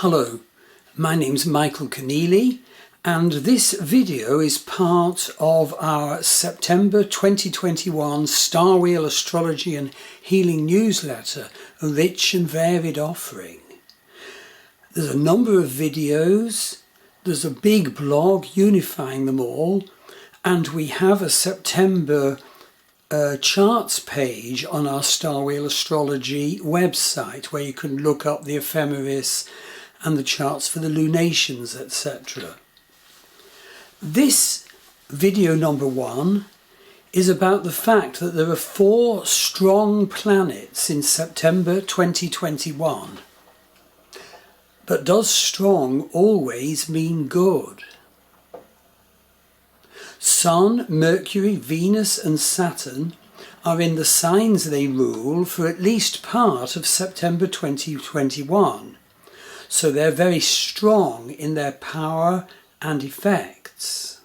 Hello, my name's Michael Conneely, and this video is part of our September 2021 Star Wheel Astrology and Healing newsletter, a rich and varied offering. There's a number of videos, there's a big blog unifying them all, and we have a September charts page on our Star Wheel Astrology website where you can look up the ephemeris and the charts for the lunations, etc. This video number 1 is about the fact that there are 4 strong planets in September 2021. But does strong always mean good? Sun, Mercury, Venus and Saturn are in the signs they rule for at least part of September 2021. So they're very strong in their power and effects.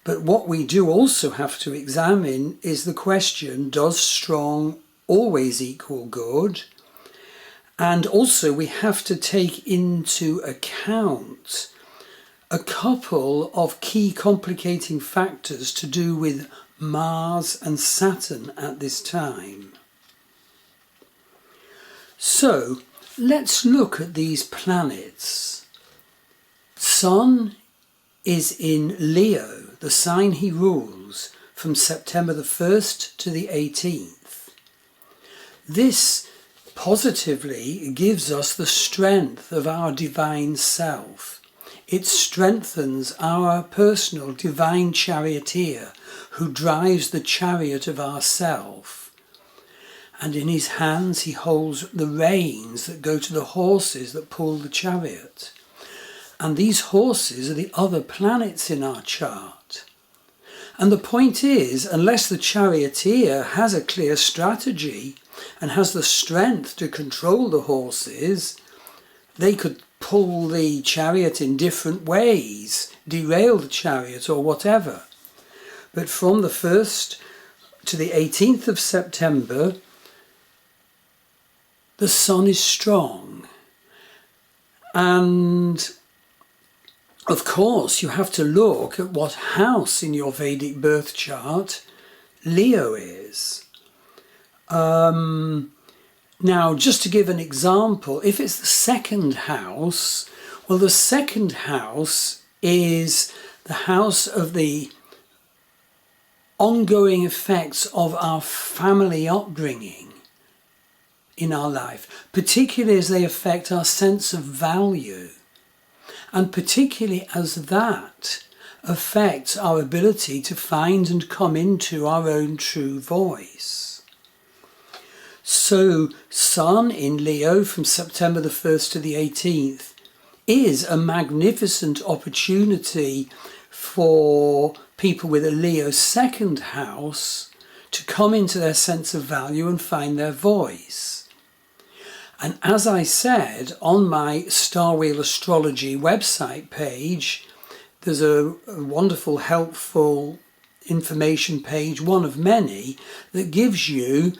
But what we do also have to examine is the question, does strong always equal good? And also we have to take into account a couple of key complicating factors to do with Mars and Saturn at this time. So let's look at these planets. Sun is in Leo, the sign he rules, from September the 1st to the 18th. This positively gives us the strength of our divine self. It strengthens our personal divine charioteer who drives the chariot of our self. And in his hands he holds the reins that go to the horses that pull the chariot. And these horses are the other planets in our chart. And the point is, unless the charioteer has a clear strategy and has the strength to control the horses, they could pull the chariot in different ways, derail the chariot or whatever. But from the 1st to the 18th of September, the sun is strong. And of course you have to look at what house in your Vedic birth chart Leo is. Now, just to give an example, if it's the second house, well, the second house is the house of the ongoing effects of our family upbringing in our life, particularly as they affect our sense of value, and particularly as that affects our ability to find and come into our own true voice. So Sun in Leo from September the 1st to the 18th is a magnificent opportunity for people with a Leo second house to come into their sense of value and find their voice. And as I said, on my Star Wheel Astrology website page, there's a wonderful, helpful information page, one of many, that gives you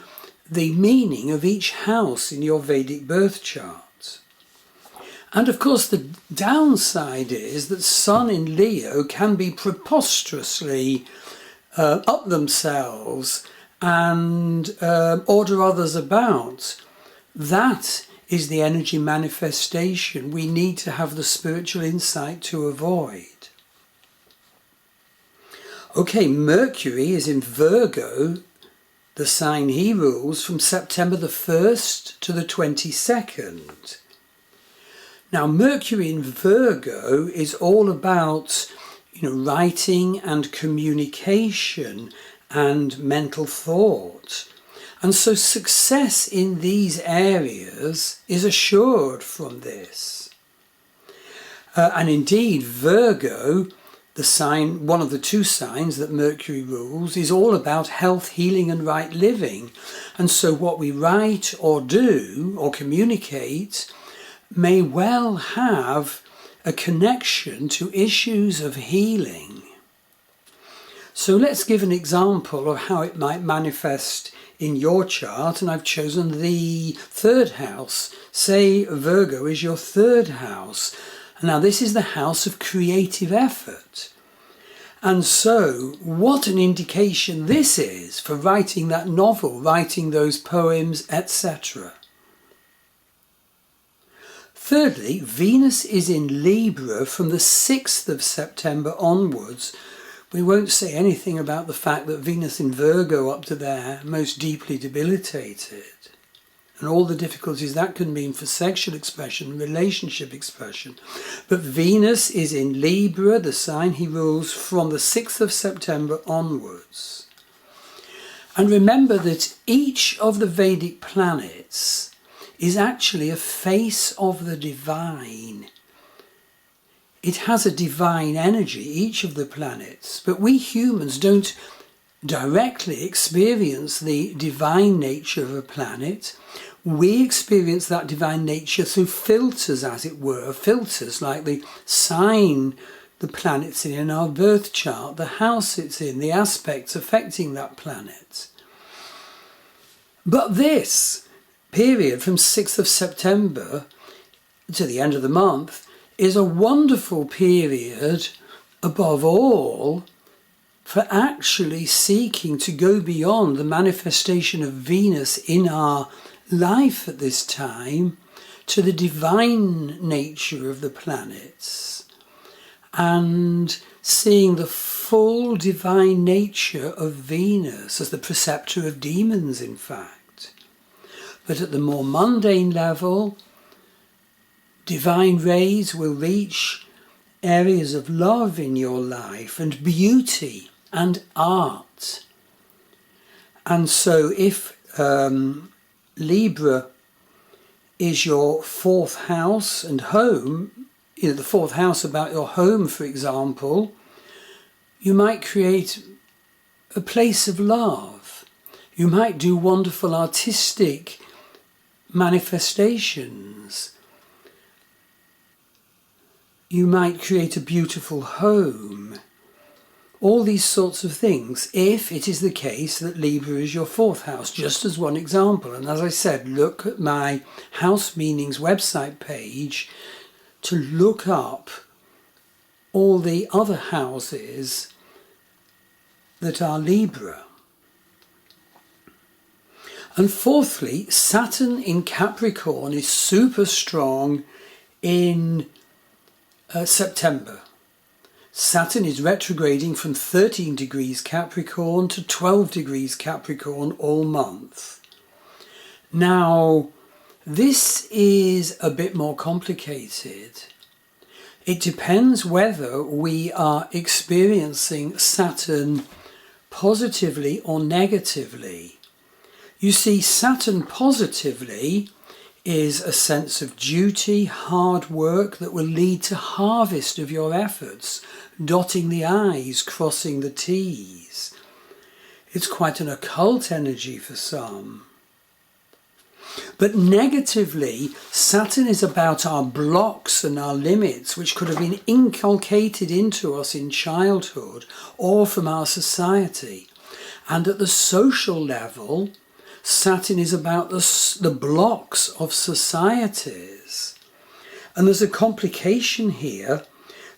the meaning of each house in your Vedic birth chart. And of course the downside is that Sun in Leo can be preposterously up themselves and order others about. That is the energy manifestation we need to have the spiritual insight to avoid. Okay, Mercury is in Virgo, the sign he rules, from September the 1st to the 22nd. Now, Mercury in Virgo is all about, writing and communication and mental thought. And so success in these areas is assured from this. And indeed, Virgo, the sign, one of the 2 signs that Mercury rules, is all about health, healing and right living. And so what we write or do or communicate may well have a connection to issues of healing. So let's give an example of how it might manifest in your chart, and I've chosen the third house. Say Virgo is your third house. Now this is the house of creative effort. And so what an indication this is for writing that novel, writing those poems, etc. Thirdly, Venus is in Libra from the 6th of September onwards. We won't say anything about the fact that Venus in Virgo up to there most deeply debilitated, and all the difficulties that can mean for sexual expression, relationship expression. But Venus is in Libra, the sign he rules, from the 6th of September onwards. And remember that each of the Vedic planets is actually a face of the divine. It has a divine energy, each of the planets, but we humans don't directly experience the divine nature of a planet. We experience that divine nature through filters, as it were, filters like the sign the planet's in our birth chart, the house it's in, the aspects affecting that planet. But this period from 6th of September to the end of the month is a wonderful period, above all, for actually seeking to go beyond the manifestation of Venus in our life at this time to the divine nature of the planets, and seeing the full divine nature of Venus as the preceptor of demons, in fact. But at the more mundane level, divine rays will reach areas of love in your life and beauty and art. And so if Libra is your fourth house and home, the fourth house about your home, for example, you might create a place of love. You might do wonderful artistic manifestations. You might create a beautiful home. All these sorts of things, if it is the case that Libra is your fourth house, just as one example. And as I said, look at my House Meanings website page to look up all the other houses that are Libra. And fourthly, Saturn in Capricorn is super strong in September. Saturn is retrograding from 13 degrees Capricorn to 12 degrees Capricorn all month. Now, this is a bit more complicated. It depends whether we are experiencing Saturn positively or negatively. You see, Saturn positively is a sense of duty, hard work that will lead to harvest of your efforts, dotting the I's, crossing the T's. It's quite an occult energy for some. But negatively, Saturn is about our blocks and our limits, which could have been inculcated into us in childhood or from our society. And at the social level, Saturn is about the blocks of societies. And there's a complication here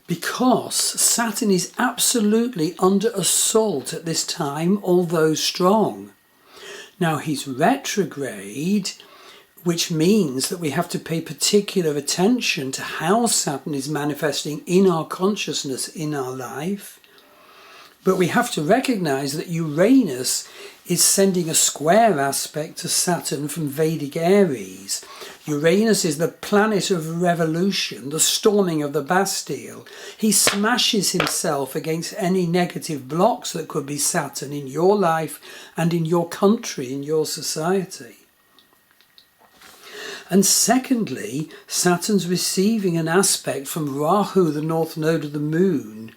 because Saturn is absolutely under assault at this time, although strong. Now he's retrograde, which means that we have to pay particular attention to how Saturn is manifesting in our consciousness, in our life. But we have to recognize that Uranus is sending a square aspect to Saturn from Vedic Aries. Uranus is the planet of revolution, the storming of the Bastille. He smashes himself against any negative blocks that could be Saturn in your life and in your country, in your society. And secondly, Saturn's receiving an aspect from Rahu, the north node of the moon,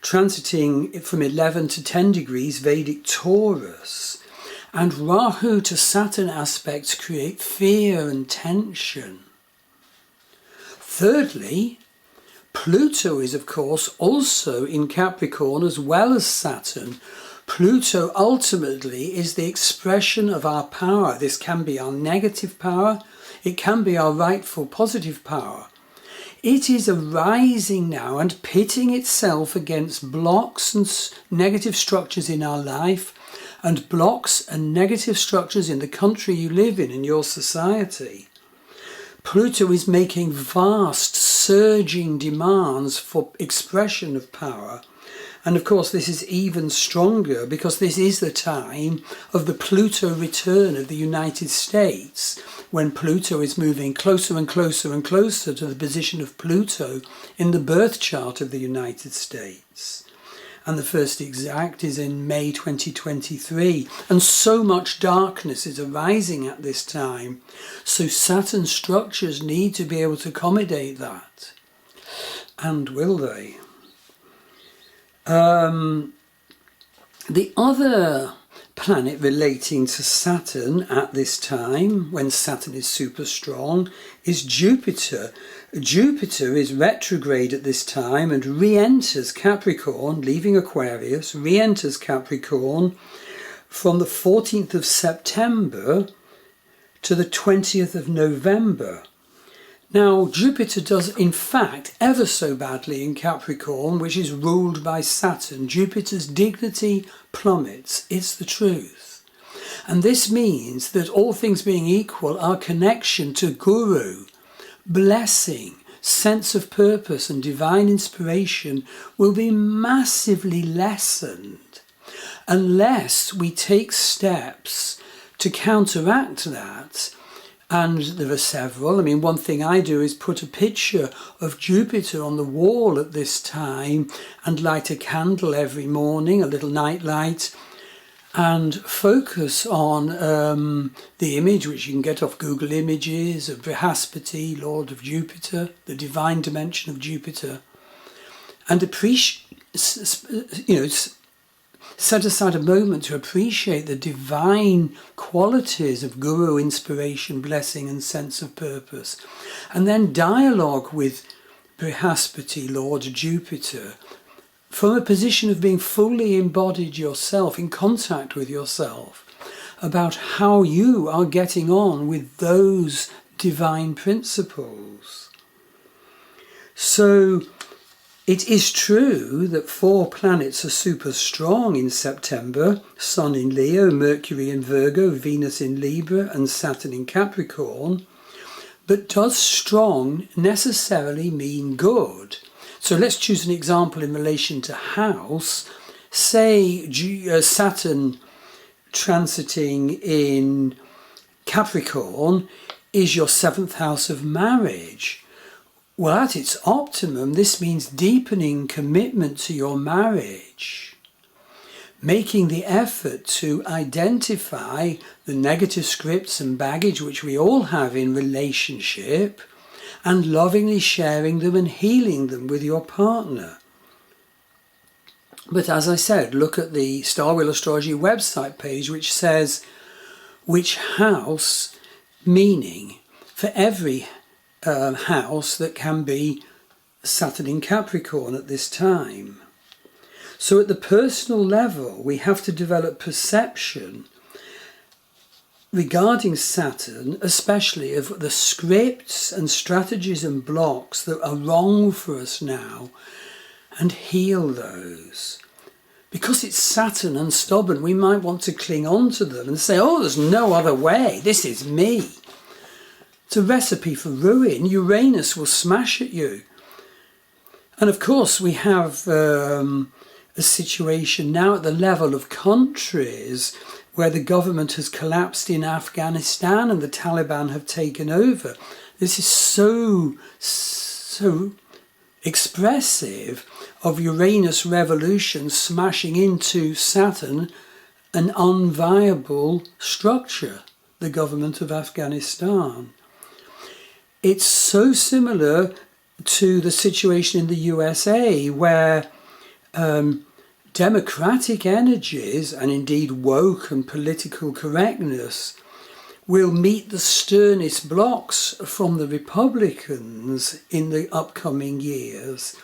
transiting from 11 to 10 degrees Vedic Taurus. And Rahu to Saturn aspects create fear and tension. Thirdly, Pluto is, of course, also in Capricorn as well as Saturn. Pluto ultimately is the expression of our power. This can be our negative power. It can be our rightful positive power. It is arising now and pitting itself against blocks and negative structures in our life, and blocks and negative structures in the country you live in your society. Pluto is making vast, surging demands for expression of power. And of course, this is even stronger because this is the time of the Pluto return of the United States, when Pluto is moving closer and closer and closer to the position of Pluto in the birth chart of the United States. And the first exact is in May 2023. And so much darkness is arising at this time. So Saturn structures need to be able to accommodate that. And will they? The other planet relating to Saturn at this time, when Saturn is super strong, is Jupiter. Jupiter is retrograde at this time and re-enters Capricorn, leaving Aquarius, re-enters Capricorn from the 14th of September to the 20th of November. Now, Jupiter does, in fact, ever so badly in Capricorn, which is ruled by Saturn. Jupiter's dignity plummets. It's the truth. And this means that all things being equal, our connection to Guru, blessing, sense of purpose and divine inspiration will be massively lessened unless we take steps to counteract that. And there are several. I mean, one thing I do is put a picture of Jupiter on the wall at this time and light a candle every morning, a little night light, and focus on the image, which you can get off Google Images, of Brihaspati, Lord of Jupiter, the divine dimension of Jupiter, and appreciate, set aside a moment to appreciate the divine qualities of Guru, inspiration, blessing and sense of purpose. And then dialogue with Brihaspati, Lord Jupiter, from a position of being fully embodied yourself, in contact with yourself, about how you are getting on with those divine principles. So, it is true that 4 planets are super strong in September: Sun in Leo, Mercury in Virgo, Venus in Libra and Saturn in Capricorn. But does strong necessarily mean good? So let's choose an example in relation to house. Say Saturn transiting in Capricorn is your 7th house of marriage. Well, at its optimum, this means deepening commitment to your marriage, making the effort to identify the negative scripts and baggage which we all have in relationship, and lovingly sharing them and healing them with your partner. But as I said, look at the Star Wheel Astrology website page, which says which house, meaning for every house that can be Saturn in Capricorn at this time. So at the personal level, we have to develop perception regarding Saturn, especially of the scripts and strategies and blocks that are wrong for us now, and heal those. Because it's Saturn and stubborn, we might want to cling on to them and say, oh, there's no other way, this is me. It's a recipe for ruin. Uranus will smash at you. And of course we have a situation now at the level of countries where the government has collapsed in Afghanistan and the Taliban have taken over. This is so expressive of Uranus revolution smashing into Saturn, an unviable structure, the government of Afghanistan. It's so similar to the situation in the USA where democratic energies, and indeed woke and political correctness, will meet the sternest blocks from the Republicans in the upcoming years.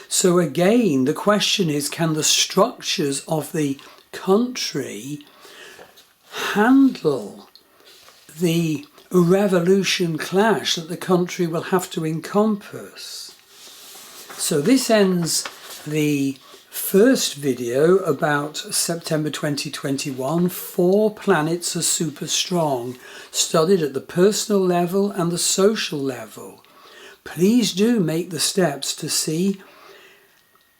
So again, the question is, can the structures of the country handle the revolution clash that the country will have to encompass? So this ends the first video about September 2021. 4 planets are super strong, studied at the personal level and the social level. Please do make the steps to see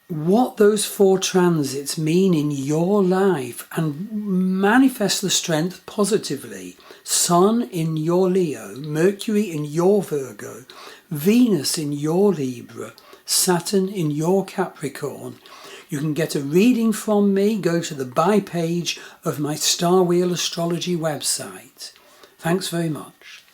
what those 4 transits mean in your life and manifest the strength positively. Sun in your Leo, Mercury in your Virgo, Venus in your Libra, Saturn in your Capricorn. You can get a reading from me. Go to the buy page of my Star Wheel Astrology website. Thanks very much.